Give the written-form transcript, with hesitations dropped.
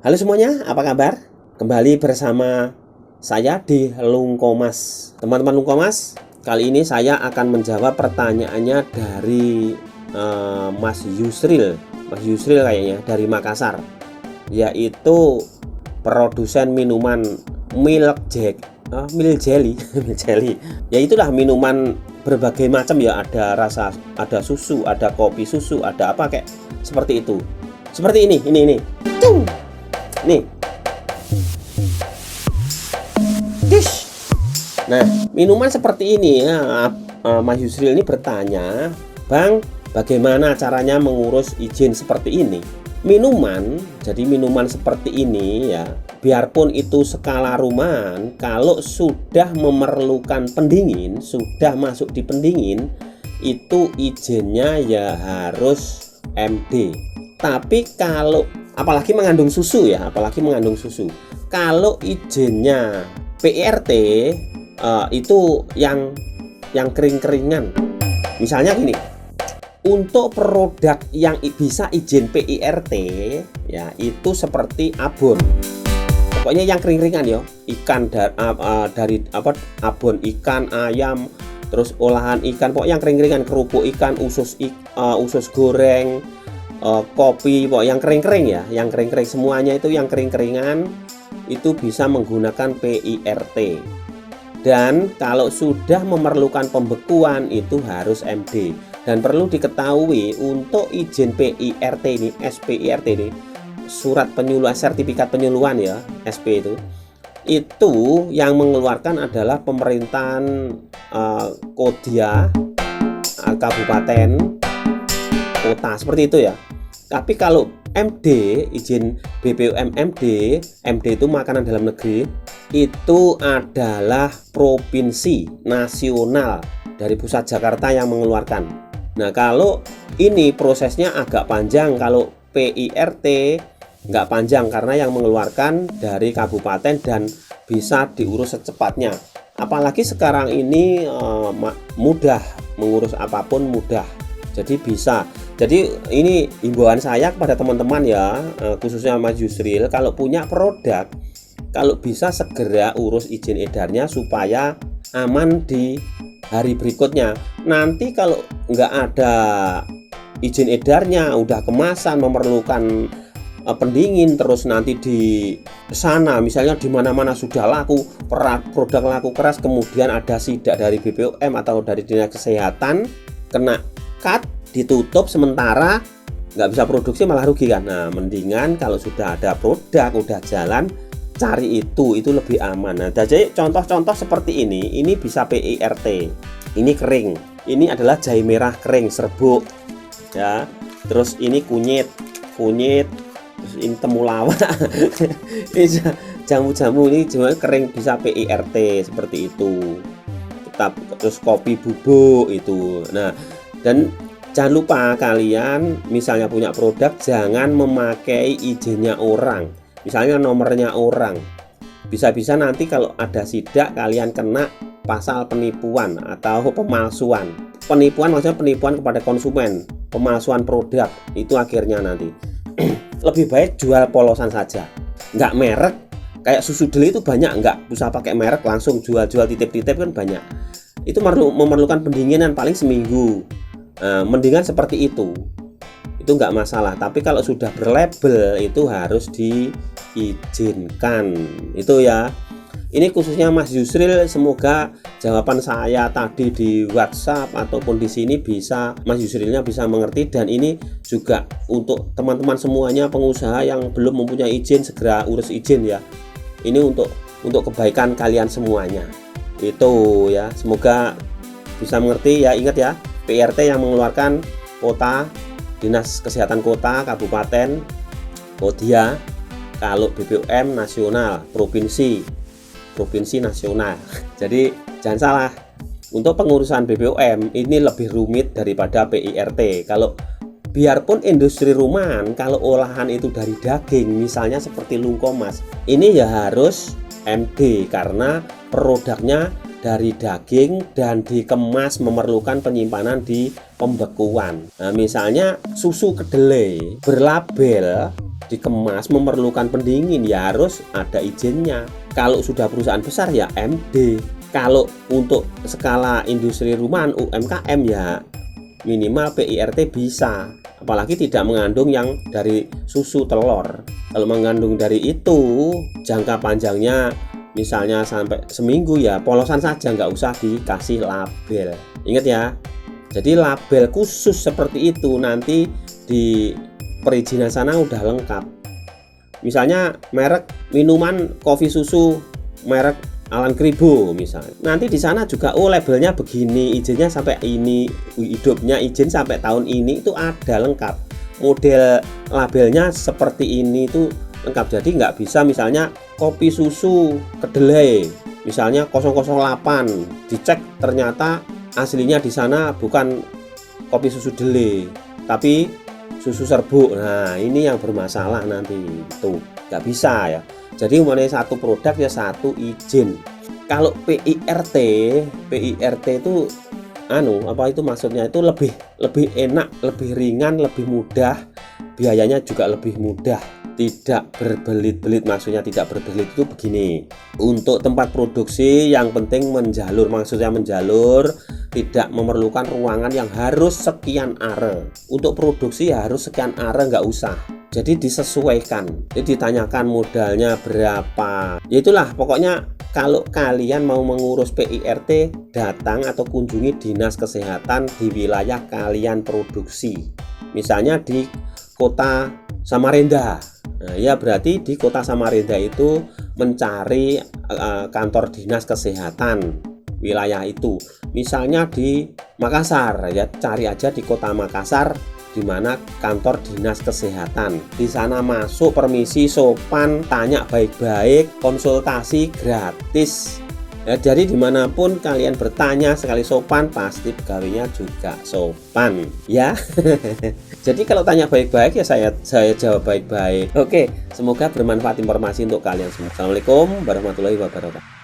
Halo semuanya, apa kabar? Kembali bersama saya di Lungkomas. Teman-teman Lungkomas, kali ini saya akan menjawab pertanyaannya dari Mas Yusril. Mas Yusril kayaknya dari Makassar, yaitu produsen minuman milk jelly. Milk jelly. Ya itulah minuman berbagai macam ya, ada rasa, ada susu, ada kopi susu, ada apa kayak seperti itu. Seperti ini. Cung. Nih. Dish. Nah, minuman seperti ini ya, Mas Yusril ini bertanya, "Bang, bagaimana caranya mengurus izin seperti ini?" Jadi minuman seperti ini ya, biarpun itu skala rumahan, kalau sudah memerlukan pendingin, sudah masuk di pendingin, itu izinnya ya harus MD. Tapi kalau apalagi mengandung susu ya, kalau izinnya PIRT itu yang kering-keringan. Misalnya gini, untuk produk yang bisa izin PIRT ya itu seperti abon. Pokoknya yang kering-keringan ya, ikan dari abon ikan, ayam, terus olahan ikan, pokoknya yang kering-keringan, kerupuk ikan, usus goreng, kopi, pokoknya yang kering-kering ya, yang kering-kering semuanya itu yang kering-keringan itu bisa menggunakan PIRT. Dan kalau sudah memerlukan pembekuan itu harus MD. Dan perlu diketahui untuk izin PIRT ini, SPIRT ini, surat penyuluhan, sertifikat penyuluhan ya, SP itu yang mengeluarkan adalah pemerintahan Kodia, kabupaten, kota, seperti itu ya. Tapi kalau MD, izin BPOM MD itu makanan dalam negeri, itu adalah provinsi nasional dari pusat Jakarta yang mengeluarkan. Nah, kalau ini prosesnya agak panjang, kalau PIRT nggak panjang karena yang mengeluarkan dari kabupaten dan bisa diurus secepatnya. Apalagi sekarang ini mudah, mengurus apapun mudah. Jadi bisa. Jadi ini himbauan saya kepada teman-teman ya, khususnya Mas Yusril, kalau punya produk, kalau bisa segera urus izin edarnya supaya aman di hari berikutnya. Nanti kalau nggak ada izin edarnya, udah kemasan, memerlukan pendingin, terus nanti di sana misalnya di mana-mana sudah laku, produk laku keras, kemudian ada sidak dari BPOM atau dari Dinas Kesehatan, kena cut, ditutup sementara, nggak bisa produksi, malah rugi kan. Nah, mendingan kalau sudah ada produk, udah jalan, cari itu lebih aman. Nah, jadi contoh-contoh seperti ini bisa PIRT. Ini kering, ini adalah jahe merah kering serbuk ya, terus ini kunyit, terus ini temulawak. Ini jamu-jamu ini cuma kering, bisa PIRT seperti itu. Terus kopi bubuk itu. Nah, dan jangan lupa kalian misalnya punya produk, jangan memakai izinnya orang, misalnya nomornya orang. Bisa-bisa nanti kalau ada sidak kalian kena pasal penipuan atau pemalsuan. Penipuan maksudnya penipuan kepada konsumen, pemalsuan produk, itu akhirnya nanti. Lebih baik jual polosan saja, nggak merek. Kayak susu deli itu banyak, nggak usah pakai merek, langsung jual titip-titip kan banyak. Itu memerlukan pendinginan paling seminggu. Mendingan seperti itu nggak masalah. Tapi kalau sudah berlabel itu harus diizinkan itu ya. Ini khususnya Mas Yusril, semoga jawaban saya tadi di WhatsApp ataupun di sini bisa Mas Yusrilnya bisa mengerti. Dan ini juga untuk teman-teman semuanya pengusaha yang belum mempunyai izin, segera urus izin ya. Ini untuk kebaikan kalian semuanya. Itu ya, semoga bisa mengerti ya. Ingat ya, PIRT yang mengeluarkan kota, Dinas Kesehatan Kota, Kabupaten, Kodia. Kalau BPOM nasional, provinsi nasional. Jadi jangan salah, untuk pengurusan BPOM ini lebih rumit daripada PIRT. Kalau biarpun industri rumahan, kalau olahan itu dari daging, misalnya seperti Lungkomas, ini ya harus MD karena produknya dari daging dan dikemas memerlukan penyimpanan di pembekuan. Nah, misalnya susu kedelai berlabel dikemas memerlukan pendingin, ya harus ada izinnya. Kalau sudah perusahaan besar ya MD. Kalau untuk skala industri rumahan UMKM ya minimal PIRT bisa. Apalagi tidak mengandung yang dari susu telur. Kalau mengandung dari itu, jangka panjangnya misalnya sampai seminggu ya polosan saja, nggak usah dikasih label. Ingat ya, jadi label khusus seperti itu nanti di perizinan sana udah lengkap. Misalnya merek minuman kopi susu merek Alan Kribo misalnya, nanti di sana juga labelnya begini, izinnya sampai ini, hidupnya izin sampai tahun ini, itu ada lengkap. Model labelnya seperti ini itu lengkap. Jadi nggak bisa misalnya kopi susu kedelai misalnya 008 dicek ternyata aslinya di sana bukan kopi susu delay tapi susu serbuk. Nah ini yang bermasalah nanti, itu nggak bisa ya. Jadi mengenai satu produk ya satu izin. Kalau PIRT itu itu maksudnya itu lebih enak, lebih ringan, lebih mudah, biayanya juga lebih mudah, tidak berbelit-belit. Maksudnya tidak berbelit itu begini, untuk tempat produksi yang penting menjalur, maksudnya menjalur tidak memerlukan ruangan yang harus sekian are. Untuk produksi ya harus sekian are, nggak usah. Jadi disesuaikan, jadi ditanyakan modalnya berapa. Ya itulah pokoknya, kalau kalian mau mengurus PIRT datang atau kunjungi dinas kesehatan di wilayah kalian produksi. Misalnya di kota Samarinda. Nah, ya berarti di kota Samarinda itu mencari kantor dinas kesehatan wilayah itu. Misalnya di Makassar, ya cari aja di kota Makassar di mana kantor dinas kesehatan. Di sana masuk, permisi, sopan, tanya baik-baik, konsultasi gratis. Ya, jadi dimanapun kalian bertanya sekali sopan, pasti pegawainya juga sopan, ya. Jadi kalau tanya baik-baik ya saya jawab baik-baik. Oke, semoga bermanfaat informasi untuk kalian semua. Assalamualaikum warahmatullahi wabarakatuh.